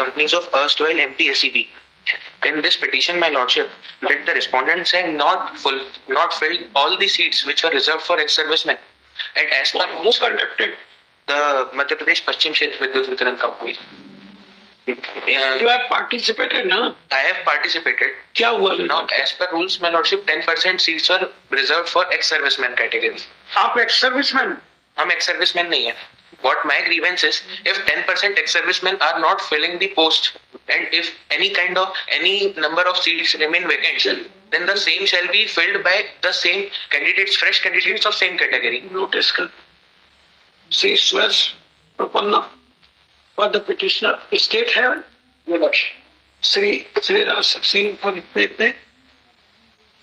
companies of erstwhile MPSEB. In this petition, my lordship, that the respondents have not filled all the seats which were reserved for ex-servicemen. And as per who conducted? the Madhya Pradesh Paschim Kshetra Vidyut Vitran Company. You have participated, no? I have participated. क्या हुआ? Now, as per rules, my lordship, 10% seats were reserved for ex-servicemen category. आप ex-serviceman? हम ex-servicemen नहीं है. What my grievance is, if 10% ex-servicemen are not filling the post, and if any number of seats remain vacant, then the same shall be filled by the same candidates, fresh candidates of same category. Notice कर. See, swears Prapanna for the petitioner. State heaven. Sri Raj Singh for the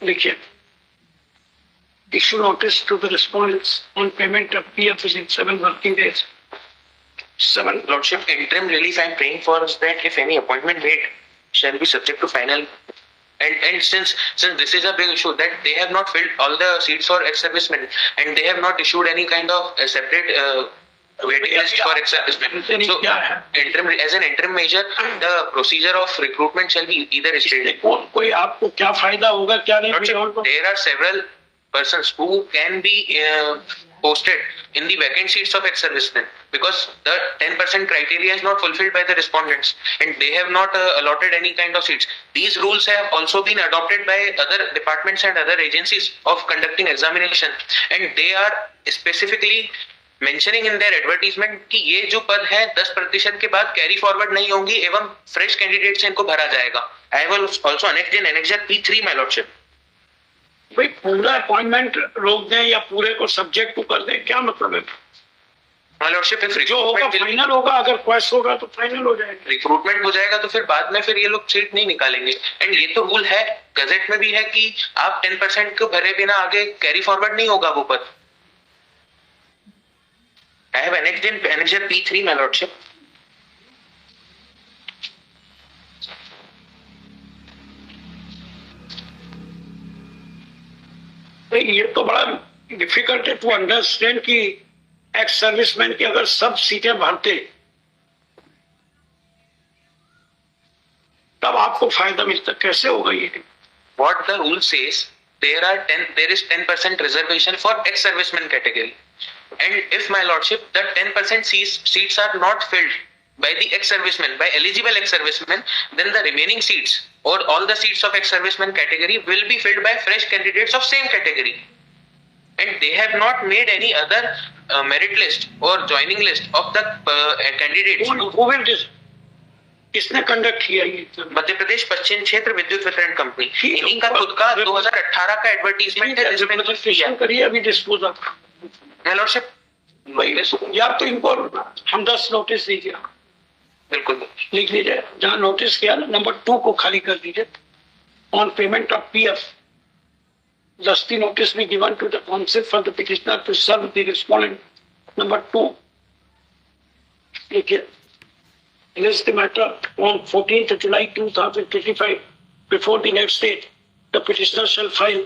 लिखिए. Issue notice to the respondents on payment of PF within 7 working days. 7. Lordship, interim relief I am praying for is that if any appointment made shall be subject to final. And since this is a big issue that they have not filled all the seats for ex-servicemen and they have not issued any kind of separate waiting list for ex-servicemen. So, as an interim measure, the procedure of recruitment shall be either stayed. कोई आपको क्या फायदा होगा क्या नहीं? There are several persons who can be posted in the vacant seats of ex-servicemen because the 10% criteria is not fulfilled by the respondents and they have not allotted any kind of seats. These rules have also been adopted by other departments and other agencies of conducting examination and they are specifically mentioning in their advertisement कि ये जो पद है 10% के बाद carry forward नहीं होंगी एवं फ्रेश कैंडिडेट से इनको भरा जाएगा. I will also annex in Annexure P3, my lordship. भाई पूरा अपॉइंटमेंट रोक दें या पूरे को सब्जेक्ट को कर दें, क्या मतलब है? My lordship, if जो होगा फाइनल होगा, अगर क्वेश्चन होगा तो फाइनल हो जाएगा. रिक्रूटमेंट हो जाएगा तो फिर बाद में फिर ये लोग सीट नहीं निकालेंगे. एंड ये तो रूल है, गजेट में भी है कि आप 10% को भरे बिना आगे कैरी फॉरवर्ड नहीं होगा वो पद. I have annexed in Annexure P3, my lordship. ये तो बड़ा डिफिकल्ट है टू अंडरस्टैंड कि एक्स सर्विसमैन की अगर सब सीटें भरते तब आपको फायदा मिलता, कैसे होगा ये? What the rule says, there is 10% reservation for ex-serviceman category. And if my lordship, the 10% seats are not filled by the ex-servicemen, by eligible ex-servicemen, then the remaining seats or all the seats of ex-servicemen category will be filled by fresh candidates of same category. And they have not made any other merit list or joining list of the candidates. Who will this? किसने conduct किया ये? मध्य प्रदेश पश्चिम क्षेत्र विद्युत वितरण company. इन्हीं का खुद का 2018 का एडवर्टीजमेंट है जिसमें रजिस्ट्रेशन करिए अभी डिस्पोज ऑफ. My lordship, या तो इनको हम 10 नोटिस दीजिए. बिल्कुल लिख लीजिए जहां नोटिस किया नंबर 2 को खाली कर दीजिए. On payment of PF thus the notice be given to the counsel for the petitioner to serve the respondent. Number 2, it is the matter on 14th July 2025 before the next date. The petitioner shall file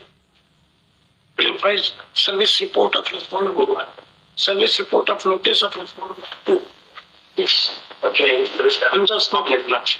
service report of respondent. Service report of notice of respondent. Yes. Okay. I'm just not yet much.